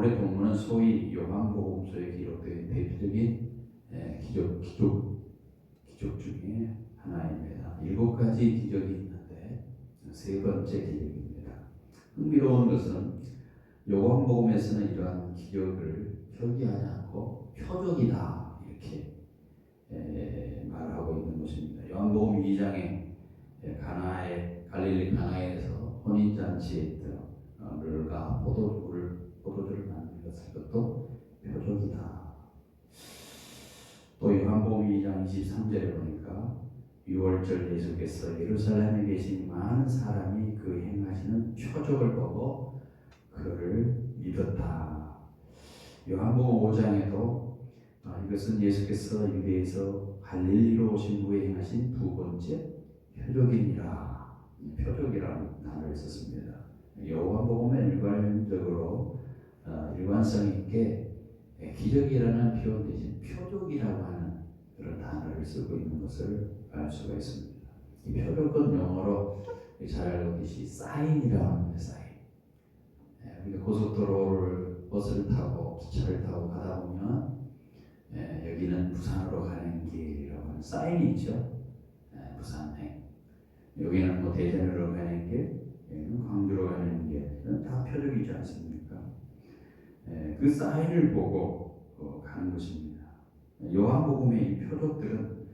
오늘의 본문은 소위 요한복음서에 기록된 대표적인 기적 중에 하나입니다. 7가지 기적이 있는데 세 번째 기적입니다. 흥미로운 것은 요한복음에서는 이러한 기적을 표기하지 않고 표적이다 이렇게 말하고 있는 것입니다. 요한복음 2장에 갈릴리 가나에서 혼인잔치에 물과 포도주를 만들었을 것도 표적이다. 또 요한복음 2장 23절에 보니까 6월절 예수께서 예루살렘에 계신 많은 사람이 그 행하시는 표적을 보고 그를 믿었다. 요한복음 5장에도 이것은 예수께서 유대에서 갈릴리로 오신 후에 행하신 두 번째 표적이니라. 표적이라는 단어를 썼습니다. 요한복음은 일관성 있게 기적이라는 표현 대신 표적이라고 하는 그런 단어를 쓰고 있는 것을 알 수가 있습니다. 이 표적은 영어로 잘 알고 계시 사인이라고 합니다. 사인. 우리가 고속도로를 버스를 타고 기차를 타고 가다 보면 여기는 부산으로 가는 길이라고 하는 사인이 있죠. 부산행. 여기는 뭐 대전으로 가는 길, 여기는 광주로 가는 길. 이건 다 표적이지 않습니까? 그 사인을 보고 가는 것입니다. 요한복음의 이 표적들은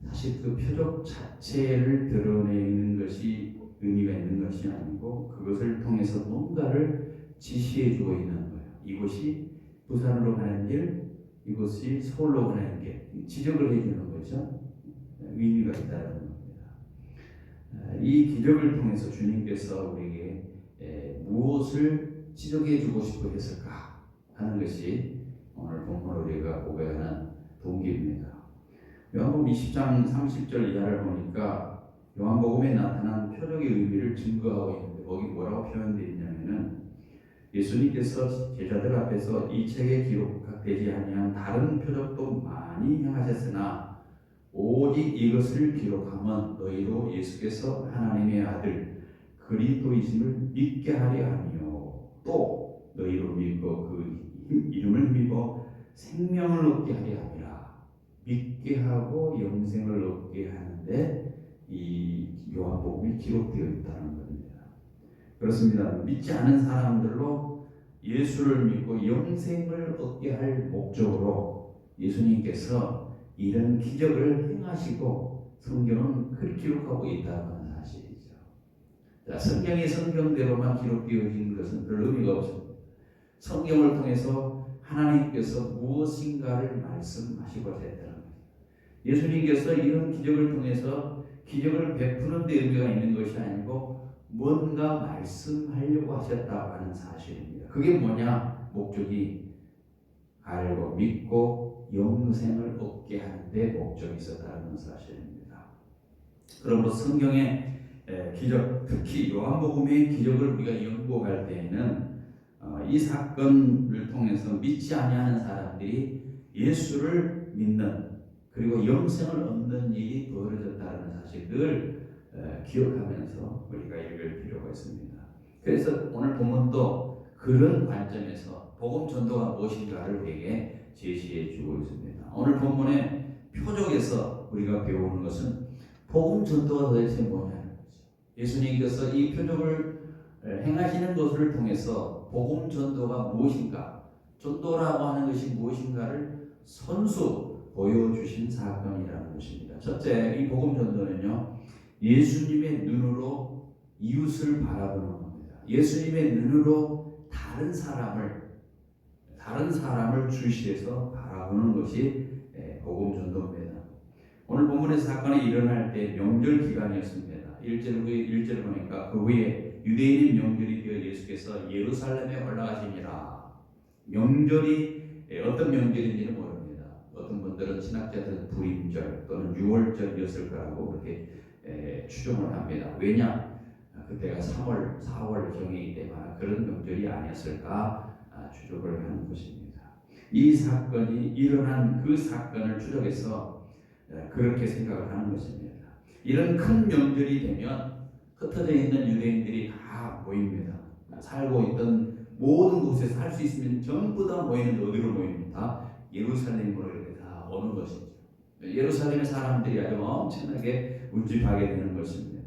사실 그 표적 자체를 드러내는 것이 의미가 있는 것이 아니고 그것을 통해서 뭔가를 지시해 주고 있는 거예요. 이곳이 부산으로 가는 길, 이곳이 서울로 가는 길, 지적을 해주는 거죠. 의미가 있다는 겁니다. 이 기적을 통해서 주님께서 우리에게 무엇을 지적해 주고 싶어 했을까 하는 것이 오늘 본문으로 우리가 고백하는 동기입니다. 요한복음 20장 30절 이하를 보니까 요한복음에 나타난 표적의 의미를 증거하고 있는데 거기 뭐라고 표현되어 있냐면은 예수님께서 제자들 앞에서 이 책에 기록되지 아니한 다른 표적도 많이 행하셨으나 오직 이것을 기록하면 너희로 예수께서 하나님의 아들 그리스도이심을 믿게 하려 하며 또 너희로 믿고 그 이름을 힘입어 생명을 얻게 하려 함이라. 믿게 하고 영생을 얻게 하는데 이 요한복음이 기록되어 있다는 겁니다. 그렇습니다. 믿지 않은 사람들로 예수를 믿고 영생을 얻게 할 목적으로 예수님께서 이런 기적을 행하시고 성경은 그렇게 기록하고 있다는 사실이죠. 자, 성경이 성경대로만 기록되어진 것은 별 의미가 없습니다. 성경을 통해서 하나님께서 무엇인가를 말씀하시고자 했다는 거예요. 예수님께서 이런 기적을 통해서 기적을 베푸는 데 의미가 있는 것이 아니고 뭔가 말씀하려고 하셨다고 하는 사실입니다. 그게 뭐냐? 목적이 알고 믿고 영생을 얻게 하는데 목적이 있었다는 사실입니다. 그러므로 성경의 기적, 특히 요한복음의 기적을 우리가 연구할 때에는 이 사건을 통해서 믿지 아니하는 사람들이 예수를 믿는 그리고 영생을 얻는 일이 벌어졌다는 사실을 기억하면서 우리가 읽을 필요가 있습니다. 그래서 오늘 본문도 그런 관점에서 복음 전도가 무엇인가를 우리에게 제시해 주고 있습니다. 오늘 본문의 표적에서 우리가 배우는 것은 복음 전도가 도대체 뭐냐는 거죠. 예수님께서 이 표적을 행하시는 것을 통해서 복음 전도가 무엇인가, 전도라고 하는 것이 무엇인가를 선수 보여주신 사건이라는 것입니다. 첫째, 이 복음 전도는요, 예수님의 눈으로 이웃을 바라보는 겁니다. 예수님의 눈으로 다른 사람을 주시해서 바라보는 것이 복음 전도입니다. 오늘 본문의 사건이 일어날 때 명절 기간이었습니다. 1절 보니까 그 후에 유대인의 명절이 되어 예수께서 예루살렘에 올라가시니라. 명절이 어떤 명절인지는 모릅니다. 어떤 분들은 신학자들은 불임절 또는 6월절이었을 거라고 그렇게 추정을 합니다. 왜냐? 그때가 3월, 4월 경이기 때문에 그런 명절이 아니었을까 추적을 하는 것입니다. 이 사건이 일어난 그 사건을 추적해서 그렇게 생각을 하는 것입니다. 이런 큰 명절이 되면 흩어져 있는 유대인들이 다 모입니다. 살고 있던 모든 곳에서 할 수 있으면 전부 다 모이는데 어디로 모입니다? 예루살렘으로 이렇게 다 오는 것이죠. 예루살렘의 사람들이 아주 엄청나게 운집하게 되는 것입니다.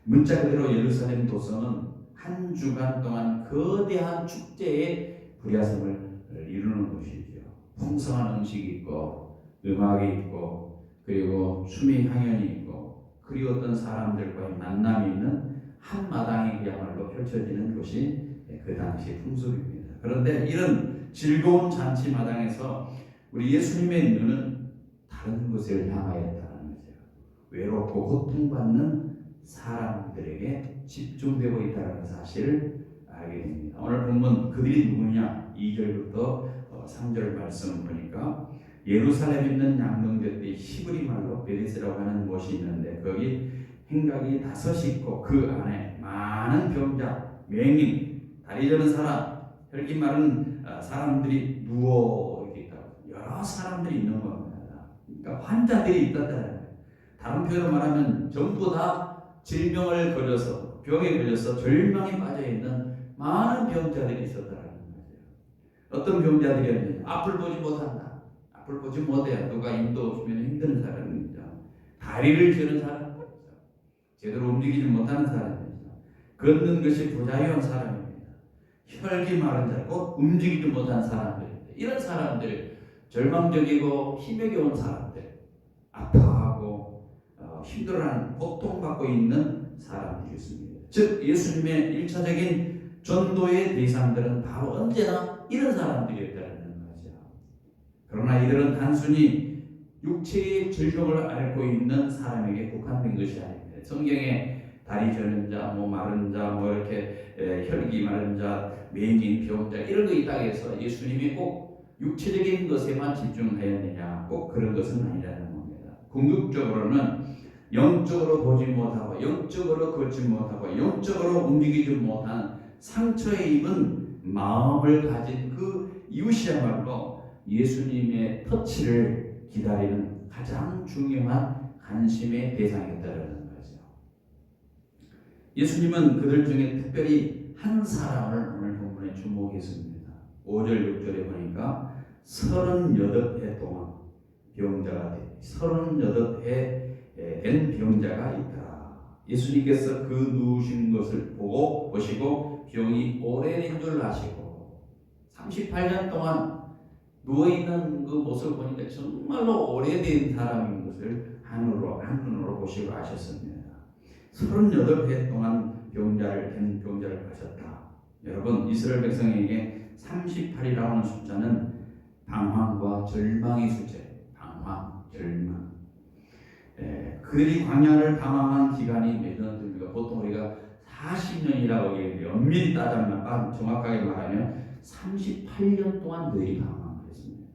문자 그대로 예루살렘 도성은 한 주간 동안 거대한 축제의 부야성을 이루는 곳이죠. 풍성한 음식이 있고 음악이 있고 그리고 춤의 향연이 있고 그리고 어떤 사람들과의 만남이 있는 한 마당이 그야말로 펼쳐지는 곳이 그 당시 풍습입니다. 그런데 이런 즐거운 잔치 마당에서 우리 예수님의 눈은 다른 곳을 향하였다는 거죠. 외롭고 고통받는 사람들에게 집중되고 있다는 사실을 알게 됩니다. 오늘 본문 그들이 누구냐 2절부터 3절 말씀을 보니까 예루살렘에 있는 양동곁에 히브리 말로 베데스라고 하는 곳이 있는데 거기 행각이 5이 있고 그 안에 많은 병자, 맹인, 다리 저는 사람, 혈기 마른 사람들이 누워 이렇게 있다고. 여러 사람들이 있는 겁니다. 그러니까 환자들이 있다는 거예요. 다른 표현으로 말하면 전부 다 질병을 걸려서 병에 걸려서 절망에 빠져 있는 많은 병자들이 있었다는 거죠. 어떤 병자들이었느냐? 앞을 보지 못한다. 앞을 보지 못해요. 누가 힘도 없으면 힘드는 사람입니다. 다리를 저는 사람입니다. 제대로 움직이지 못하는 사람입니다. 걷는 것이 부자유한 사람입니다. 혈기 마른 자, 꼭 움직이지 못한 사람들입니다. 이런 사람들, 절망적이고 힘에 겨운 사람들, 아파하고 힘들어하는 고통받고 있는 사람들이었습니다. 즉 예수님의 1차적인 전도의 대상들은 바로 언제나 이런 사람들이었다는 거죠. 그러나 이들은 단순히 육체의 질병을 앓고 있는 사람에게 국한된 것이 아닙니다. 성경에 다리 저는 자, 마른 자, 이렇게 혈기 마른 자, 맹인, 병자 이런 거 있다고 해서 예수님이 꼭 육체적인 것에만 집중하였느냐? 꼭 그런 것은 아니라는 겁니다. 궁극적으로는 영적으로 보지 못하고 영적으로 걷지 못하고 영적으로 움직이지 못한 상처에 입은 마음을 가진 그 이웃이야말로 예수님의 터치를 기다리는 가장 중요한 관심의 대상이었다는 거죠. 예수님은 그들 중에 특별히 한 사람을 오늘 본문에 주목했습니다. 5절 6절에 보니까 38해 동안 병자가 돼 38해 된 병자가 있더라. 예수님께서 그 누우신 것을 보시고 병이 오래된 줄 아시고 38년 동안 누워있는 그 모습을 보니까 정말로 오래된 사람인 것을 한눈으로 보시고 아셨습니다. 38해 동안 된 병자를 가졌다. 여러분 이스라엘 백성에게 38이라는 숫자는 방황과 절망의 숫자예요. 방황, 절망. 그들이 광야를 방황한 기간이 몇 년 됩니까? 보통 우리가 40년이라고 얘기하는데 엄밀히 따지면 정확하게 말하면 38년 동안 그들이 방황했습니다.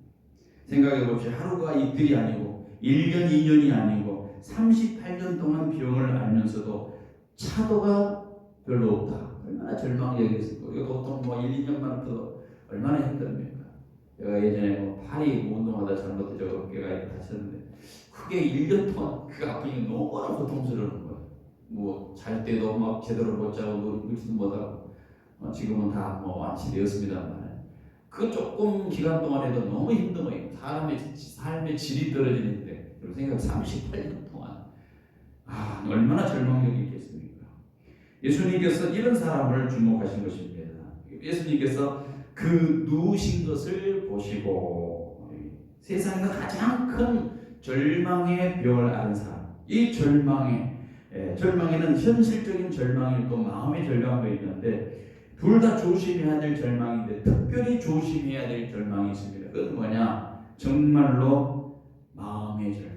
생각해 봅시다. 하루가 이틀이 아니고 1년, 2년이 아니고 38년 동안 병을 앓면서도 차도가 별로 없다. 얼마나 절망적이었을까. 우리가 보통 1, 2년만 더 얼마나 힘듭니까? 제가 예전에 팔이 운동하다 잘못해서 어깨가 이렇게 다쳤는데 그게 1년 동안 그 아픔이 너무나 고통스러운 거예요. 잘 때도 막 제대로 못 자고 누지도 못하고 지금은 다 완치되었습니다만 그 조금 기간 동안에도 너무 힘든 거예요. 사람의 삶의 질이 떨어지는데 그런 생각 38년 동안 얼마나 절망적이겠습니까? 예수님께서 이런 사람을 주목하신 것입니다. 예수님께서 그 누우신 것을 보시고 세상에서 가장 큰 절망의 병을 앓은 사람, 이 절망에는 현실적인 절망이 있고 마음의 절망도 있는데 둘 다 조심해야 될 절망인데 특별히 조심해야 될 절망이 있습니다. 그건 뭐냐? 정말로 마음의 절망.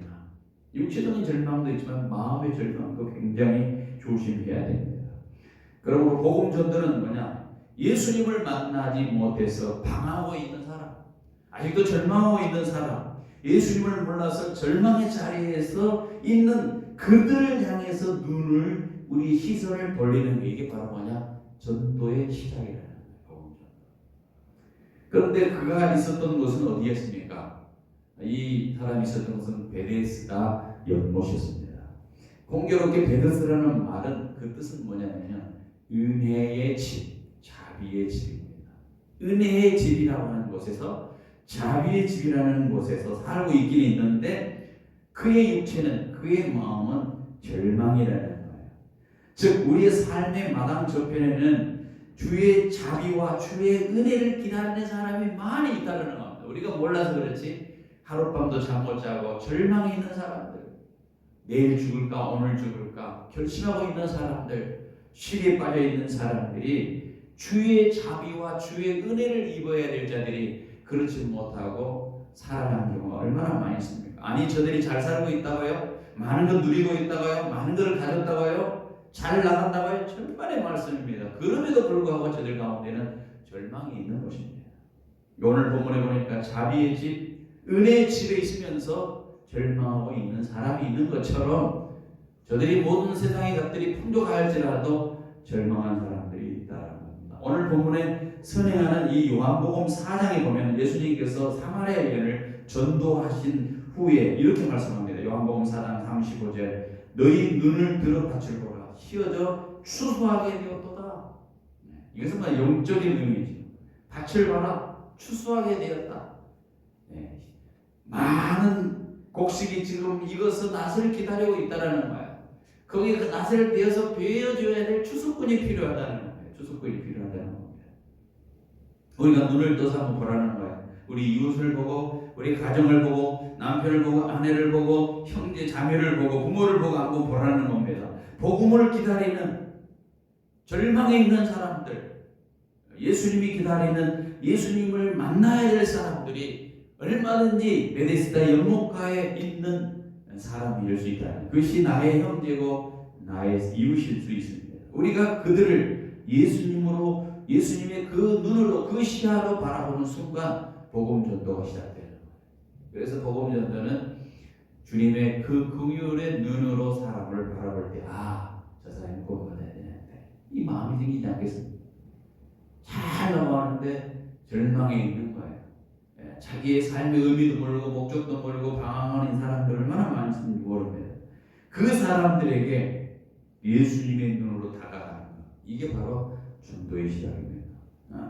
육체적인 절망도 있지만 마음의 절망도 굉장히 조심해야 됩니다. 그러므로 복음 전도는 뭐냐? 예수님을 만나지 못해서 방황하고 있는 사람, 아직도 절망하고 있는 사람, 예수님을 몰라서 절망의 자리에서 있는 그들을 향해서 우리 시선을 돌리는 게 이게 바로 뭐냐? 전도의 시작이라는 거예요. 그런데 그가 있었던 곳은 어디였습니까? 이 사람이 있었던 곳은 베데스다 연못이었습니다. 공교롭게 베데스라는 말은 그 뜻은 뭐냐면 은혜의 집, 자비의 집입니다. 은혜의 집이라고 하는 곳에서, 자비의 집이라는 곳에서 살고 있긴 있는데 그의 육체는, 그의 마음은 절망이라는 거예요. 즉 우리의 삶의 마당 저편에는 주의 자비와 주의 은혜를 기다리는 사람이 많이 있다는 겁니다. 우리가 몰라서 그렇지 하룻밤도 잠 못 자고 절망이 있는 사람들, 내일 죽을까 오늘 죽을까 결심하고 있는 사람들, 시리에 빠져 있는 사람들이 주의 자비와 주의 은혜를 입어야 될 자들이 그렇지 못하고 살아가는 경우가 얼마나 많이 있습니까? 아니 저들이 잘 살고 있다고요? 많은 걸 누리고 있다고요? 많은 걸 가졌다고요? 잘 나간다고요? 절반의 말씀입니다. 그럼에도 불구하고 저들 가운데는 절망이 있는 것입니다. 오늘 본문에 보니까 자비의 집, 은혜의 집에 있으면서 절망하고 있는 사람이 있는 것처럼 저들이 모든 세상의 것들이 풍족할지라도 절망한 사람들이 있다는 겁니다. 오늘 본문에 선행하는 이 요한복음 4장에 보면 예수님께서 사마리아 여인을 전도하신 후에 이렇게 말씀합니다. 요한복음 4장 35절, 너희 눈을 들어 밭을 보라, 휘어져 추수하게 되었도다. 이것은 영적인 의미죠. 밭을 봐라, 추수하게 되었다. 많은 곡식이 지금 익어서 낫을 기다리고 있다는 거예요. 거기에 그 낫을 베어서 베어줘야 될 추수꾼이 필요하다는 거예요. 추수꾼이 필요하다는 겁니다. 우리가 눈을 떠서 한번 보라는 거예요. 우리 이웃을 보고, 우리 가정을 보고, 남편을 보고, 아내를 보고, 형제 자매를 보고, 부모를 보고 한번 보라는 겁니다. 복음을 기다리는, 절망에 있는 사람들, 예수님이 기다리는, 예수님을 만나야 될 사람들이 얼마든지 베데스다 연못가에 있는 사람이 수 있다. 그것이 나의 형제고 나의 이웃일 수 있습니다. 우리가 그들을 예수님으로, 예수님의 그 눈으로, 그 시야로 바라보는 순간 복음 전도가 시작되는 거예요. 그래서 복음 전도는 주님의 그 긍휼의 눈으로 사람을 바라볼 때, 아, 저 사람이 구원받아야 되는데 이 마음이 생기지 않겠습니까? 잘 넘어가는데 절망에 있는 거예요. 자기의 삶의 의미도 모르고 목적도 모르고 방황하는 사람들 얼마나 많은지 모릅니다. 그 사람들에게 예수님의 눈으로 다가가는 것, 이게 바로 전도의 시작입니다.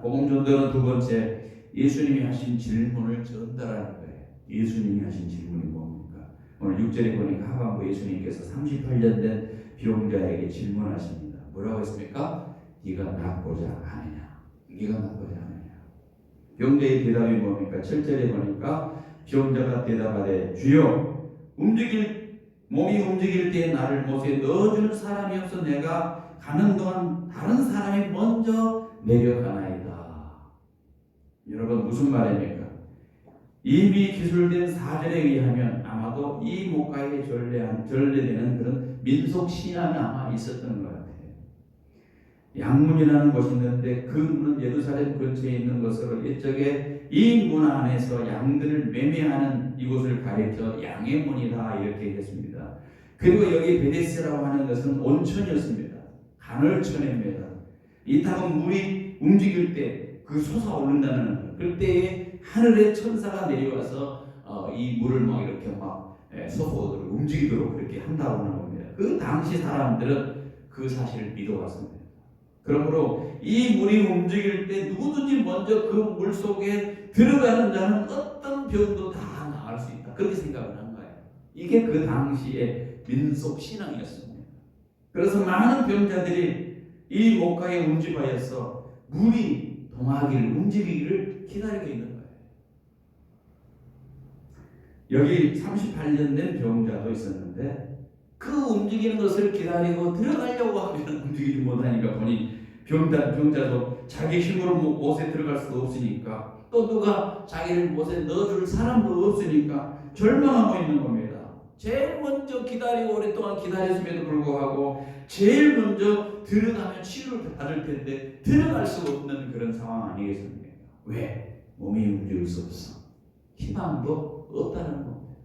복음 전도는 두 번째, 예수님이 하신 질문을 전달하는 거예요. 예수님이 하신 질문이 뭡니까? 오늘 6절에 보니까 하반부 예수님께서 38년 된 병자에게 질문하십니다. 뭐라고 했습니까? 네가 낫고자 하느냐? 네가 낫고자 하느냐? 병자의 대답이 뭡니까? 7절에 보니까 병자가 대답하되 주여, 몸이 움직일 때 나를 못에 넣어주는 사람이 없어 내가 가는 동안 다른 사람이 먼저 내려가나이다. 여러분 무슨 말입니까? 이미 기술된 사전에 의하면 아마도 이 목가에 전래되는 그런 민속 신앙이 아마 있었던 것 같아요. 양문이라는 곳이 있는데 그 문은 예루살렘 근처에 있는 것으로 일적에 이 문 안에서 양들을 매매하는 이곳을 가리켜 양의 문이다 이렇게 했습니다. 그리고 여기 베데스라고 하는 것은 온천이었습니다. 간헐천입니다. 이 땅은 물이 움직일 때 그 솟아오른다는 것. 그때에 하늘의 천사가 내려와서 이 물을 막 이렇게 막 솟아오도록 움직이도록 그렇게 한다고 하는 겁니다. 그 당시 사람들은 그 사실을 믿어왔습니다. 그러므로 이 물이 움직일 때 누구든지 먼저 그 물 속에 들어가는 자는 어떤 병도 다 나을 수 있다. 그렇게 생각을 한 거예요. 이게 그 당시의 민속 신앙이었습니다. 그래서 많은 병자들이 이 목가에 운집하여서 물이 동하기를, 움직이기를 기다리고 있는 거예요. 여기 38년 된 병자도 있었는데 그 움직이는 것을 기다리고 들어가려고 하면 움직이지 못하니까 보니 병자도 자기 힘으로 못에 들어갈 수도 없으니까, 또 누가 자기를 못에 넣어줄 사람도 없으니까 절망하고 있는 겁니다. 제일 먼저 기다리고 오랫동안 기다렸음에도 불구하고 제일 먼저 들어가면 치료를 받을 텐데 들어갈 수 없는 그런 상황 아니겠습니까? 왜? 몸이 움직일 수 없어. 희망도 없다는 겁니다.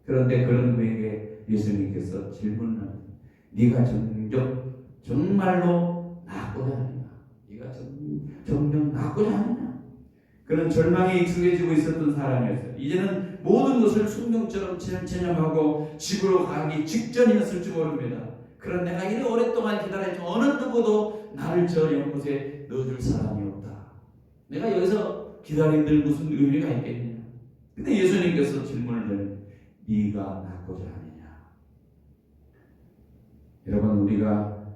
그런데 그런 그에게 예수님께서 질문을, 네가 정말로 낫고자 하느냐? 네가 정녕 낫고자 하느냐? 그런 절망에 익숙해지고 있었던 사람이었어요. 이제는 모든 것을 숙명처럼 체념하고 집으로 가기 직전이었을지 모릅니다. 그런 내가 이렇게 오랫동안 기다렸지만 어느 누구도 나를 저 연못에 넣어줄 사람이 없다. 내가 여기서 기다린들 무슨 의미가 있겠느냐. 근데 예수님께서 질문을 드리는, 네가 낫고자 하느냐. 여러분, 우리가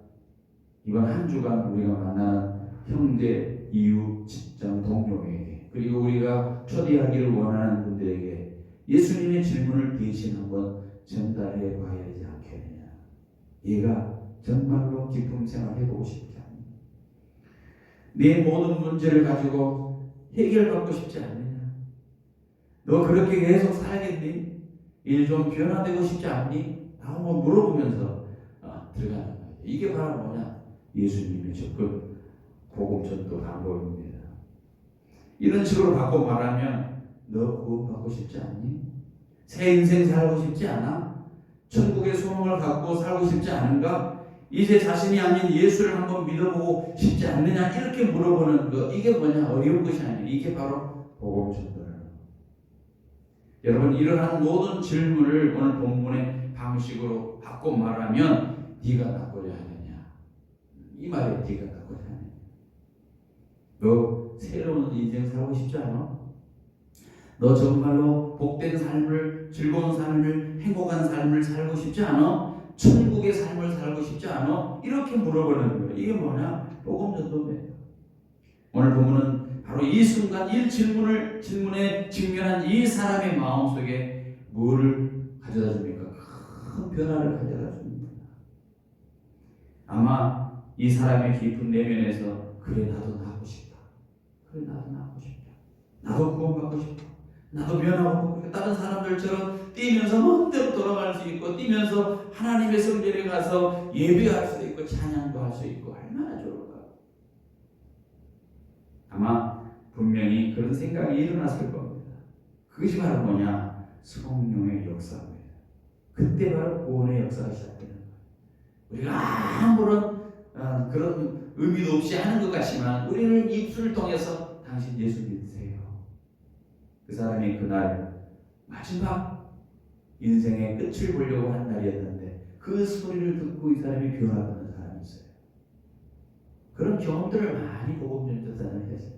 이번 한 주간 우리가 만나는 형제, 이웃, 직장, 동료에게, 그리고 우리가 초대하기를 원하는 분들에게 예수님의 질문을 대신 한번 전달해 봐야 되지 않겠느냐. 얘가 정말로 기쁨 생활 해보고 싶지 않느냐. 내 모든 문제를 가지고 해결받고 싶지 않느냐. 너 그렇게 계속 살겠니? 일 좀 변화되고 싶지 않니? 한번 물어보면서 들어가는 거예요. 이게 바로 뭐냐? 예수님의 접근, 복음 전도 방법입니다. 이런 식으로 받고 말하면, 너 구원받고 싶지 않니? 새 인생 살고 싶지 않아? 천국의 소망을 갖고 살고 싶지 않은가? 이제 자신이 아닌 예수를 한번 믿어보고 싶지 않느냐? 이렇게 물어보는 거, 이게 뭐냐? 어려운 것이 아니에요. 이게 바로 복음 전도라는 거. 여러분, 이러한 모든 질문을 오늘 본문의 방식으로 받고 말하면, 네가 낫고자 하느냐? 이 말에 네가 낫고자 하느냐? 너 새로운 인생 살고 싶지 않아? 너 정말로 복된 삶을, 즐거운 삶을, 행복한 삶을 살고 싶지 않아? 천국의 삶을 살고 싶지 않아? 이렇게 물어보는 거예요. 이게 뭐냐? 복음 전도입니다. 오늘 보면은 바로 이 순간 이 질문에 직면한 이 사람의 마음속에 뭐를 가져다 줍니까? 큰 변화를 가져다 줍니다. 아마 이 사람의 깊은 내면에서, 그래 나도 나고 싶다. 그래 나도 나고 싶다. 나도 구원받고 싶다. 나도 변화하고 싶다. 다른 사람들처럼 뛰면서 마음대로 돌아갈 수 있고, 뛰면서 하나님의 성전에 가서 예배할 수도 있고, 찬양도 할 수 있고, 얼마나 좋을까. 아마 분명히 그런 생각이 일어났을 겁니다. 그것이 바로 뭐냐? 성령의 역사입니다. 그때 바로 구원의 역사가 시작되는 거예요. 우리가 아무런 그런 의미도 없이 하는 것 같지만, 우리는 입술을 통해서 당신 예수 믿으세요. 그 사람이 그날 마지막 인생의 끝을 보려고 한 날이었는데, 그 소리를 듣고 이 사람이 변화받는 사람이 있어요. 그런 경험들을 많이 복음 전도사는 했어요.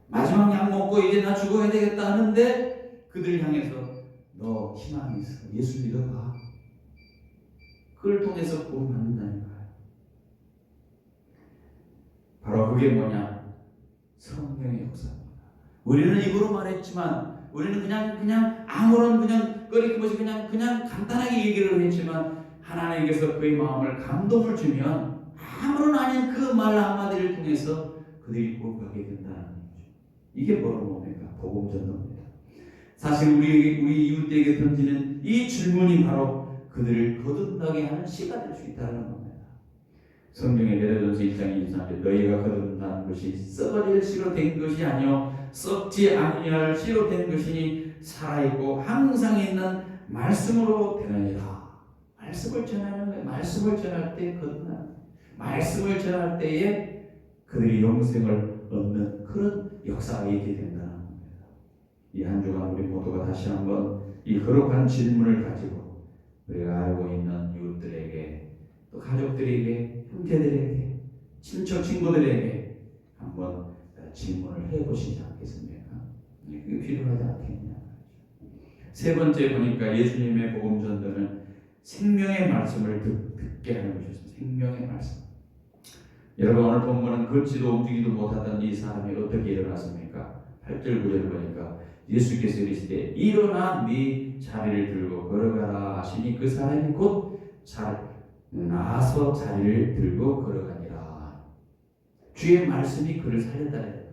마지막 약 먹고 이제 나 죽어야 되겠다 하는데, 그들 향해서 너 희망이 있어. 예수 믿어봐. 그걸 통해서 구원받는다는 거예요. 바로 그게 뭐냐? 성령의 역사입니다. 우리는 입으로 말했지만, 우리는 그냥 아무런 그냥 꺼리낌없이 그냥 간단하게 얘기를 했지만, 하나님께서 그의 마음을 감동을 주면 아무런 아닌 그 말 한마디를 통해서 그들이 구원받게 된다는 거죠. 이게 바로 뭡니까? 복음 전도입니다. 사실 우리 이웃에게 던지는 이 질문이 바로 그들을 거듭나게 하는 씨가 될 수 있다는 겁니다. 성경의 베드로전서 1장 23절, 너희가 거듭난 것이 썩어질 씨로 된 것이 아니요 썩지 아니할 씨로 된 것이니 살아있고 항상 있는 말씀으로 되느니라. 말씀을 전하는 거예요. 말씀을 전할 때 거듭나는, 말씀을 전할 때에 그들이 영생을 얻는 그런 역사가 있게 된다는 겁니다. 이 한 주간 우리 모두가 다시 한번 이 거룩한 질문을 가지고 우리가 알고 있는 이웃들에게, 또 가족들에게, 형제들에게, 친척 친구들에게 한번 질문을 해보시지 않겠습니까? 그게 필요하지 않겠냐. 세 번째 보니까 예수님의 복음 전도는 생명의 말씀을 듣게 하는 것이었습니다. 생명의 말씀. 여러분, 오늘 본문은 걷지도 움직이도 못하던 이 사람이 어떻게 일어났습니까? 8절 9절 보니까 예수께서 이르시되 일어나 네 자리를 들고 걸어가라 하시니 그 사람이 곧 나서 자리를 들고 걸어가니라. 주의 말씀이 그를 살렸다는 거예요.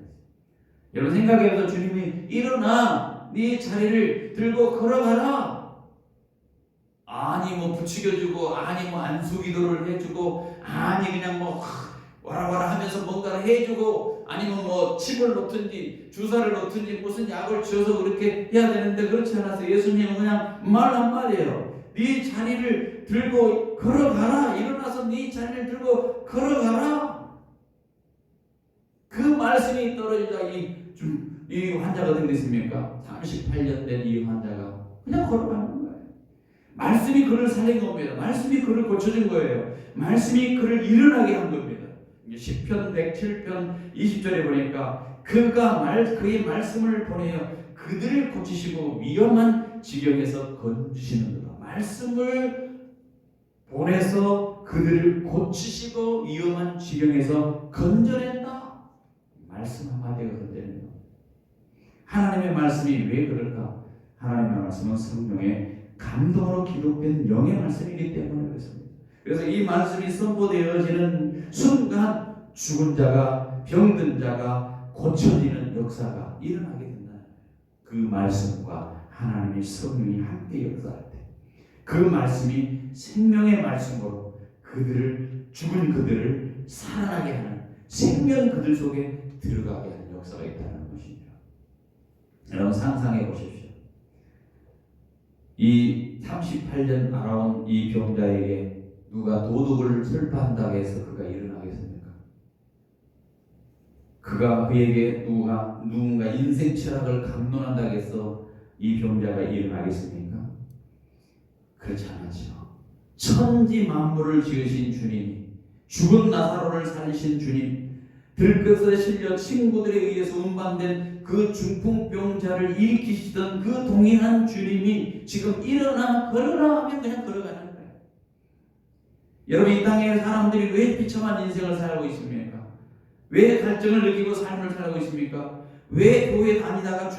여러분 생각해보세요. 주님이 일어나 네 자리를 들고 걸어가라. 아니 뭐 부추겨주고, 아니 뭐 안수기도를 해주고, 아니 그냥 뭐 와라 하면서 뭔가를 해주고, 아니면 뭐 칩을 놓든지 주사를 놓든지 무슨 약을 쥐어서 그렇게 해야 되는데, 그렇지 않아서 예수님은 그냥 말 한마디예요. 네 자리를 들고 걸어가라. 일어나서 네 자리를 들고 걸어가라. 그 말씀이 떨어지자 이 환자가 어떻게 됐습니까? 38년 된 이 환자가 그냥 걸어가는 거예요. 말씀이 그를 살린 겁니다. 말씀이 그를 고쳐준 거예요. 말씀이 그를 일어나게 한 겁니다. 10편 107편 20절에 보니까 그의 말씀을 보내어 그들을 고치시고 위험한 지경에서 건지시는도다. 말씀을 보내서 그들을 고치시고 위험한 지경에서 건져낸다. 말씀 한마디가 건져낸다. 하나님의 말씀이 왜 그럴까? 하나님의 말씀은 성령의 감동으로 기록된 영의 말씀이기 때문에 그렇습니다. 그래서 이 말씀이 선포되어지는 순간 죽은 자가, 병든 자가 고쳐지는 역사가 일어나게 된다. 그 말씀과 하나님의 성령이 함께 역사할 때 그 말씀이 생명의 말씀으로 죽은 그들을 살아나게 하는, 생명 그들 속에 들어가게 하는 역사가 있다는 것입니다. 여러분 상상해 보십시오. 이 38년 알아온 이 병자에게 누가 도둑을 설파한다고 해서 그가 일어나겠습니까? 그에게 누군가 인생 철학을 강론한다고 해서 이 병자가 일어나겠습니까? 그렇지 않죠. 천지 만물을 지으신 주님, 죽은 나사로를 살리신 주님, 들것에 실려 친구들에 의해서 운반된 그 중풍병자를 일으키시던 그 동일한 주님이 지금 일어나 걸어라 하면 그냥 걸어가는 거예요. 여러분, 이 땅에 사람들이 왜 비참한 인생을 살고 있습니까? 왜 갈증을 느끼고 삶을 살고 있습니까? 왜 교회 다니다가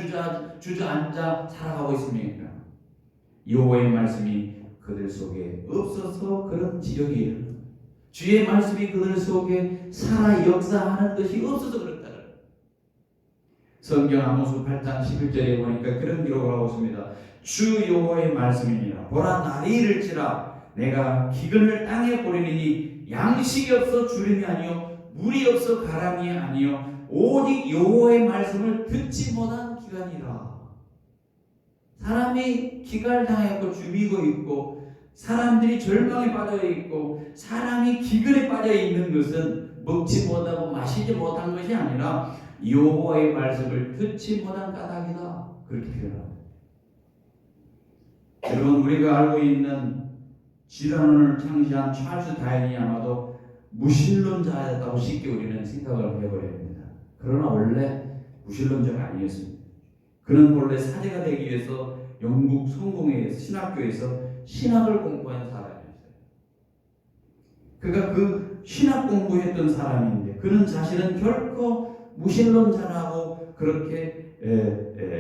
주저앉아 살아가고 있습니까? 여호와의 말씀이 그들 속에 없어서 그런 지경이 일어납니다. 주의 말씀이 그들 속에 살아 역사하는 것이 없어서 그렇다는 거예요. 성경 아모스 8장 11절에 보니까 그런 기록을 하고 있습니다. 주 여호와의 말씀이니라. 보라, 날이 이를지라 내가 기근을 땅에 보내리니 양식이 없어 주림이 아니요 물이 없어 가람이 아니요 오직 여호와의 말씀을 듣지 못한 기간이라. 사람이 기갈당했고 죽이고 있고 사람들이 절망에 빠져 있고 사람이 기근에 빠져 있는 것은 먹지 못하고 마시지 못한 것이 아니라 여호와의 말씀을 듣지 못한 까닭이다. 그렇게 표현합니다. 여러분, 우리가 알고 있는 질환을 창시한 찰스 다윈이 아마도 무신론자였다고 쉽게 우리는 생각을 해버립니다. 그러나 원래 무신론자가 아니었습니다. 그는 원래 사제가 되기 위해서 영국 성공회에서 신학교에서 신학을 공부한 사람이었어요. 그가 그 신학 공부했던 사람인데 그는 자신은 결코 무신론자라고 그렇게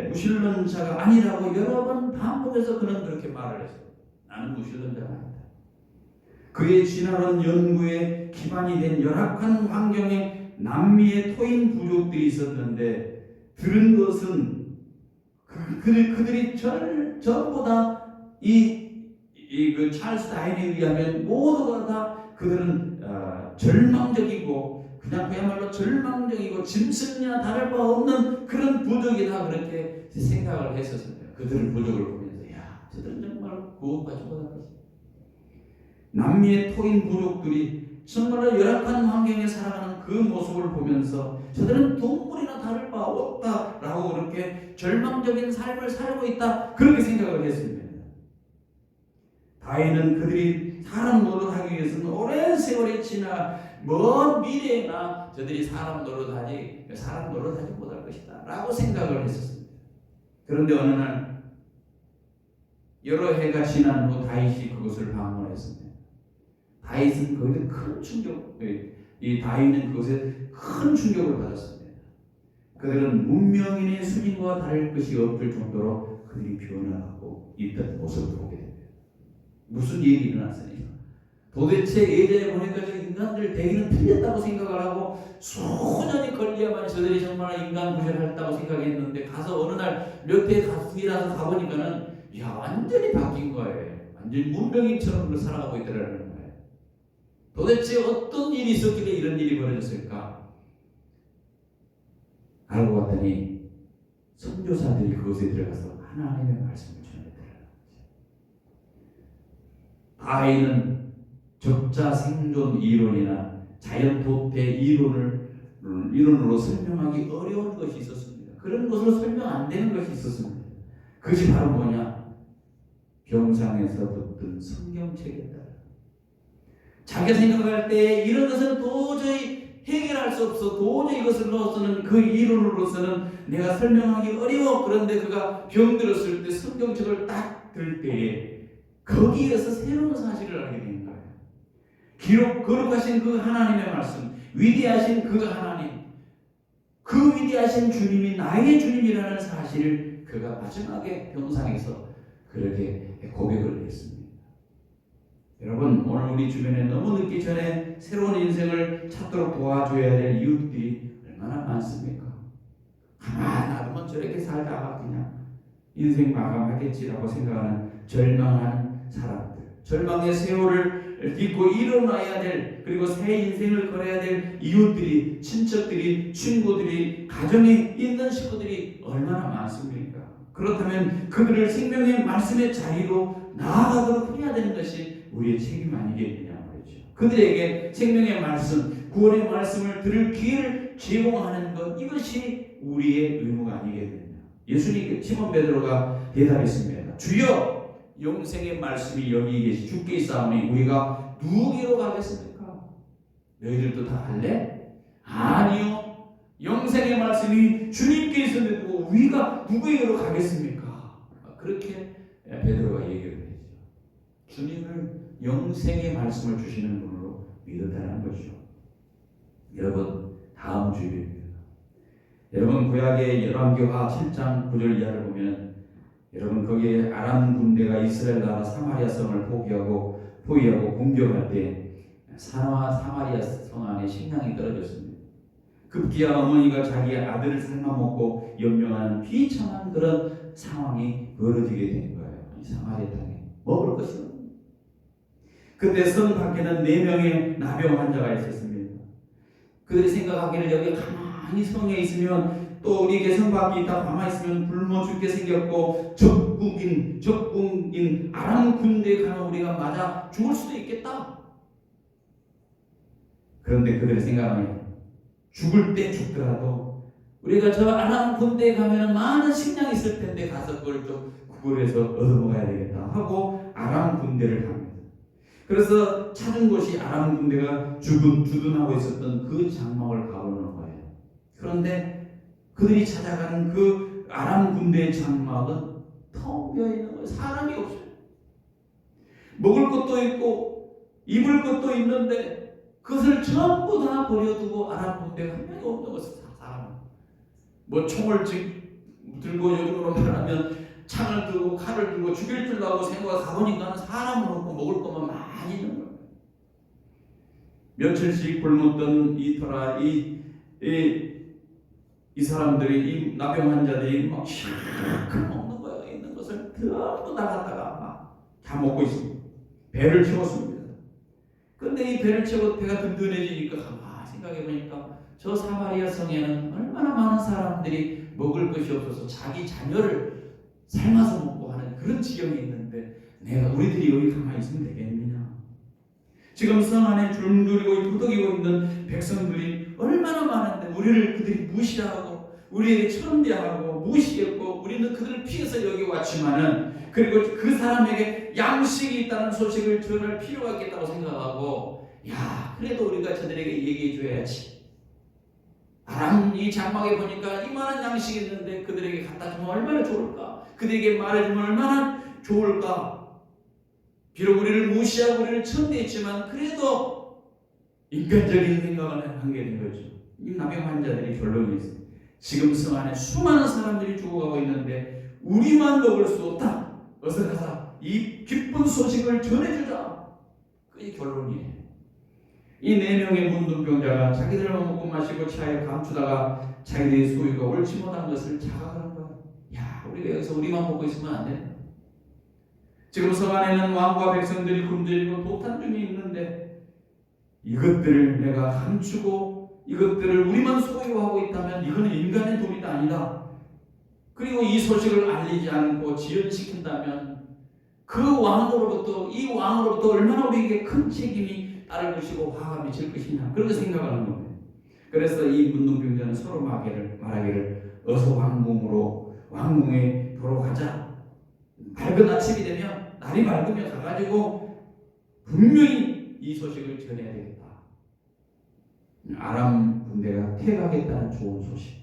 무신론자가 아니라고 여러 번 반복해서 그는 그렇게 말을 했어요. 나는 무신론자가 아니다. 그의 진화론 연구에 기반이 된 열악한 환경에 남미의 토인 부족들이 있었는데 들은 것은 그들이 전부 다 그 찰스 다윈에 의하면 모두가 다 그들은 절망적이고 그냥 그야말로 절망적이고 짐승이나 다를 바 없는 그런 부족이다 그렇게 생각을 했었습니다. 그들의 부족을 보면서 저들은 정말 구원받지 못할 것이다. 남미의 토인 부족들이 정말로 열악한 환경에 살아가는 그 모습을 보면서 저들은 동물이나 다를 바 없다라고 그렇게 절망적인 삶을 살고 있다 그렇게 생각을 했습니다. 다윈은 그들이 사람 노릇하기 위해서는 오랜 세월이 지나 먼 미래에나 저들이 사람 노릇하지 못할 것이다 라고 생각을 했었습니다. 그런데 어느 날 여러 해가 지난 후 다윗이 그곳을 방문했습니다. 다윗은 거기에 큰 충격, 다윗은 그것에 큰 충격을 받았습니다. 그들은 문명인의 수준과 다를 것이 없을 정도로 그들이 변화하고 있던 모습을 보게 됩니다. 무슨 일이 일어났습니까? 도대체 예전에 보니까 저 인간들 대기는 틀렸다고 생각을 하고 수년이 걸려야만 저들이 정말 인간 구현했다고 생각했는데 가서 어느 날 몇 해 뒤라서 가보니까는 완전히 바뀐 거예요. 완전히 문명인처럼 살아가고 있더라는 거예요. 도대체 어떤 일이 있었길래 이런 일이 벌어졌을까? 알고 봤더니 선교사들이 그곳에 들어가서 하나님의 말씀을 전했더라는 거죠. 다윈은 적자 생존 이론이나 자연 도태 이론으로 설명하기 어려운 것이 있었습니다. 그런 것으로 설명 안 되는 것이 있었습니다. 그것이 바로 뭐냐? 병상에서 붙든 성경책이다. 자기가 생각할 때 이런 것은 도저히 해결할 수 없어. 도저히 이것을 넣어서는 그 이론으로서는 내가 설명하기 어려워. 그런데 그가 병들었을 때 성경책을 딱 들 때에 거기에서 새로운 사실을 알게 된 거예요. 거룩하신 그 하나님의 말씀, 위대하신 그 하나님, 그 위대하신 주님이 나의 주님이라는 사실을 그가 마지막에 병상에서 그렇게 고백을 했습니다. 여러분, 오늘 우리 주변에 너무 늦기 전에 새로운 인생을 찾도록 도와줘야 될 이웃들이 얼마나 많습니까? 가만 놔두면 저렇게 살다가 그냥 인생 마감하겠지라고 생각하는 절망하는 사람들, 절망의 세월을 딛고 일어나야 될, 그리고 새 인생을 걸어야 될 이웃들이, 친척들이, 친구들이, 가정에 있는 식구들이 얼마나 많습니까? 그렇다면 그들을 생명의 말씀의 자리로 나아가도록 해야 되는 것이 우리의 책임 아니겠느냐 말이죠. 그들에게 생명의 말씀, 구원의 말씀을 들을 기회를 제공하는 것, 이것이 우리의 의무가 아니겠느냐. 예수님, 시몬 베드로가 대답했습니다. 주여, 영생의 말씀이 여기 계시 주께 있사오니 우리가 누구에게로 가겠습니까? 너희들도 다 할래? 아니요. 영생의 말씀이 주님께 있었는데 우리가 누구에게로 가겠습니까? 그렇게 베드로가 얘기를 했죠. 주님을 영생의 말씀을 주시는 분으로 믿었다는 거죠. 여러분, 다음 주일입니다. 여러분, 구약의 열왕기하 7장 9절 이하를 보면 여러분, 거기에 아람 군대가 이스라엘 나라 사마리아 성을 포기하고 공격할 때 사마리아 성 안에 식량이 떨어졌습니다. 급기야 어머니가 자기 아들을 삶아먹고 연명하는 비참한 그런 상황이 벌어지게 된 거예요. 이 사마리아 땅에 먹을 것이 없는. 그때 성 밖에는 4명의 나병 환자가 있었습니다. 그들이 생각하기를 여기 가만히 성에 있으면, 또 우리에게 성 밖에 있다 가만히 있으면 굶어 죽게 생겼고 적군인 아람 군대에 가면 우리가 맞아 죽을 수도 있겠다. 그런데 그들의 생각은 죽을 때 죽더라도 우리가 저 아람 군대에 가면 많은 식량이 있을 텐데 가서 그걸 좀 구걸해서 얻어먹어야 되겠다 하고 아람 군대를 갑니다. 그래서 찾은 곳이 아람 군대가 주둔하고 있었던 그 장막을 가보는 거예요. 그런데 그들이 찾아가는 그 아람 군대의 장막은 텅 비어 있는 거예요. 사람이 없어요. 먹을 것도 있고 입을 것도 있는데 그것을 전부 다 버려두고 아람 군대가 한 명이 없는 것을 사람. 뭐 총을 들고 요즘으로 말하면 창을 들고 칼을 들고 죽일 줄 알고 생각하고 가보니까 사람은 없고 먹을 것만 많이 있는 거예요. 며칠씩 굶었던 이 터라 이 사람들이, 이 나병 환자들이 막 시작을 먹는 거예요. 있는 것을 전부 다 갖다가 막 다 먹고 있습니다. 배를 채웠습니다. 그런데 이 배를 채워 배가 든든해지니까 가만히 생각해 보니까 저 사마리아 성에는 얼마나 많은 사람들이 먹을 것이 없어서 자기 자녀를 삶아서 먹고 하는 그런 지경이 있는데 우리들이 여기 가만히 있으면 되겠느냐. 지금 성 안에 줄들이고 부득이고 있는 백성들이 얼마나 많은데 우리를 그들이 무시하고 우리에게 천대하고 무시했고 우리는 그들을 피해서 여기 왔지만은, 그리고 그 사람에게 양식이 있다는 소식을 전할 필요가 있겠다고 생각하고, 야, 그래도 우리가 저들에게 얘기해 줘야지. 아람 이 장막에 보니까 이만한 양식이 있는데 그들에게 갖다 주면 얼마나 좋을까? 그들에게 말해주면 얼마나 좋을까? 비록 우리를 무시하고 우리를 천대했지만 그래도 인간적인 생각을 하게 된 거죠. 이 나병 환자들이 결론이 있어요. 지금 성 안에 수많은 사람들이 죽어가고 있는데 우리만 먹을 수 없다. 어서 가서 이 기쁜 소식을 전해주자. 그게 결론이에요. 이 4명의 문둥병자가 자기들만 먹고 마시고 차에 감추다가 자기들의 소유가 옳지 못한 것을 자각하는 거예요. 야, 우리가 여기서 우리만 먹고 있으면 안 된다. 지금 성 안에는 왕과 백성들이 굶주리고 도탄 중에 있는데 이것들을 내가 감추고 이것들을 우리만 소유하고 있다면 이거는 인간의 도리가 아니다. 그리고 이 소식을 알리지 않고 지연시킨다면 그 왕으로부터, 이 왕으로부터 얼마나 우리에게 큰 책임이 따를 것이고 화가 미칠 것이냐, 그렇게 생각하는 겁니다. 그래서 이 문둥병자는 서로 말하기를 어서 왕궁에 돌아가자. 밝은 아침이 되면, 날이 밝으면 가가지고 분명히 이 소식을 전해야 되겠다. 아람 군대가 퇴각했다는 좋은 소식,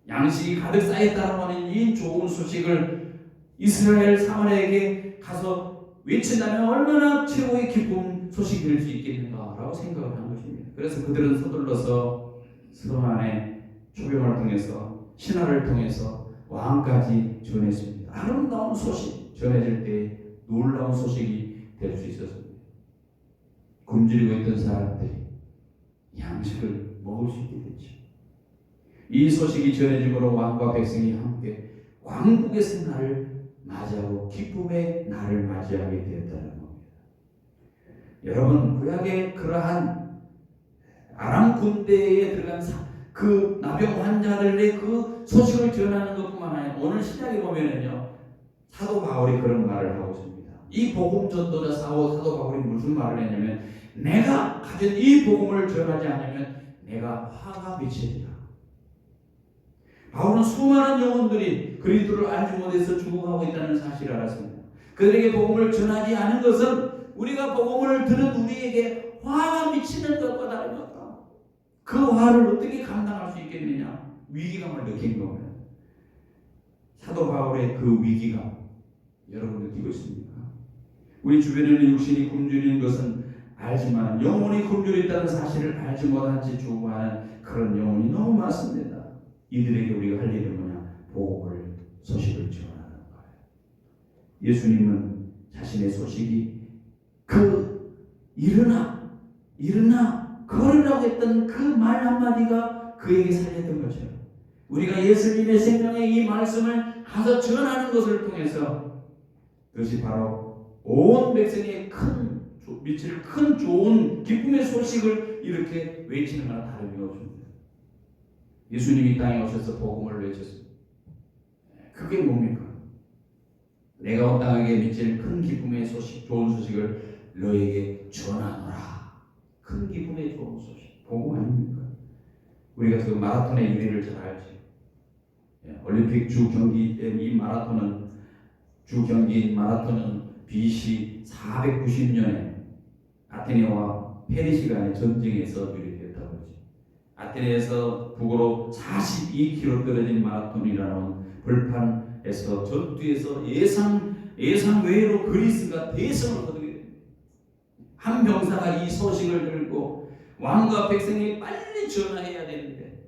양식이 가득 쌓였다는 하는 이 좋은 소식을 이스라엘 사람에게 가서 외친다면 얼마나 최고의 기쁜 소식이 될 수 있겠는가라고 생각을 한 것입니다. 그래서 그들은 서둘러서 섬 안에 초병을 통해서 신하를 통해서 왕까지 전했습니다. 아름다운 소식 전해질 때 놀라운 소식이 될 수 있었습니다. 굶주리고 있던 사람들이 양식을 먹을 수 있게 됐죠. 이 소식이 전해짐으로 왕과 백성이 함께 광복의 날을 맞이하고 기쁨의 날을 맞이하게 되었다는 겁니다. 여러분, 구약의 그러한 아람 군대에 들어간 그 나병 환자들의 그 소식을 전하는 것뿐만 아니라 오늘 신약에 보면은요, 사도 바울이 그런 말을 하고 있습니다. 이 복음 전도자 사도 바울이 무슨 말을 했냐면, 내가 가진 이 복음을 전하지 않으면 내가 화가 미치리라. 바울은 수많은 영혼들이 그리스도를 알지 못해서 죽어가고 있다는 사실을 알았습니다. 그들에게 복음을 전하지 않은 것은 우리가 복음을 들은 우리에게 화가 미치는 것과 다른 것다. 그 화를 어떻게 감당할 수 있겠느냐? 위기감을 느낀 겁니다. 사도 바울의 그 위기감 여러분 느끼고 있습니까? 우리 주변에는 육신이 굶주리는 것은 알지만 영혼이 굶주려 있다는 사실을 알지 못한 채 죽어가는 그런 영혼이 너무 많습니다. 이들에게 우리가 할 일은 뭐냐? 복음을, 소식을 전하는 거예요. 예수님은 자신의 소식이 일어나 걸으라고 했던 그 말 한마디가 그에게 살렸던 거죠. 우리가 예수님의 생명의 이 말씀을 가서 전하는 것을 통해서 그것이 바로 온 백성의 미칠 큰 좋은 기쁨의 소식을 이렇게 외치는 거나 다름이 없습니다. 예수님이 땅에 오셔서 복음을 외쳤습니다. 그게 뭡니까? 내가 온 땅에게 미칠 큰 기쁨의 소식, 좋은 소식을 너에게 전하노라. 큰 기쁨의 좋은 소식, 복음 아닙니까? 우리가 그 마라톤의 유래를 잘 알죠. 올림픽 주 경기 때 이 주 경기인 마라톤은 BC 490년에 아테네와 페르시 간의 전쟁에서 유래되었다고 하죠. 아테네에서 북으로 42km 떨어진 마라톤이라는 벌판에서 전투에서 예상 외로 그리스가 대성을 거두게 됩니다. 한 병사가 이 소식을 들고 왕과 백성이 빨리 전화해야 되는데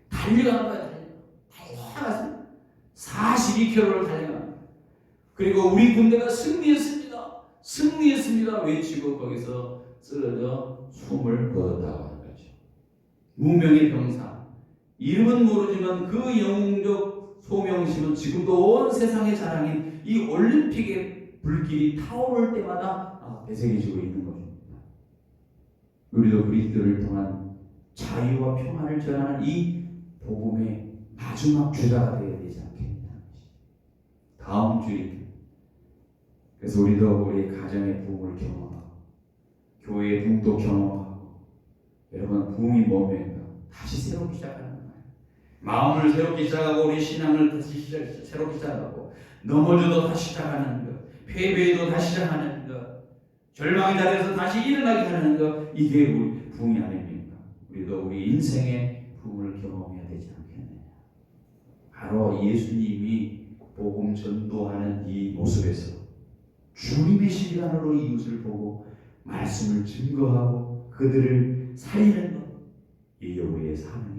달려간 거야. 달려갔습니다. 42km를 달려갑니다. 그리고 우리 군대가 승리했습니다 외치고 거기서 쓰러져 숨을 거뒀다고 하는 거죠. 무명의 병사, 이름은 모르지만 그 영웅적 소명심은 지금도 온 세상의 자랑인 이 올림픽의 불길이 타오를 때마다 배색해지고 있는 것입니다. 우리도 그리스도를 통한 자유와 평화를 전하는 이 복음의 마지막 주자가 되어야 되지 않겠느냐. 다음 주일, 그래서 우리도 우리 가정의 부흥을 경험하고 교회의 부흥도 경험하고, 여러분 부흥이 뭡니까? 다시 새롭게 시작하는 거예요. 마음을 새롭게 시작하고 우리 신앙을 다시 새롭게 시작하고, 넘어져도 다시 시작하는 것, 패배해도 다시 시작하는 것, 절망의 자리에서 다시 일어나게 하는 것, 이게 우리 부흥이 아닙니까? 우리도 우리 인생의 부흥을 경험해야 되지 않겠느냐. 바로 예수님이 복음 전도하는 이 모습에서 주님의 시간으로 이웃을 보고 말씀을 증거하고 그들을 살리는 것, 이게 우리의 삶입니다.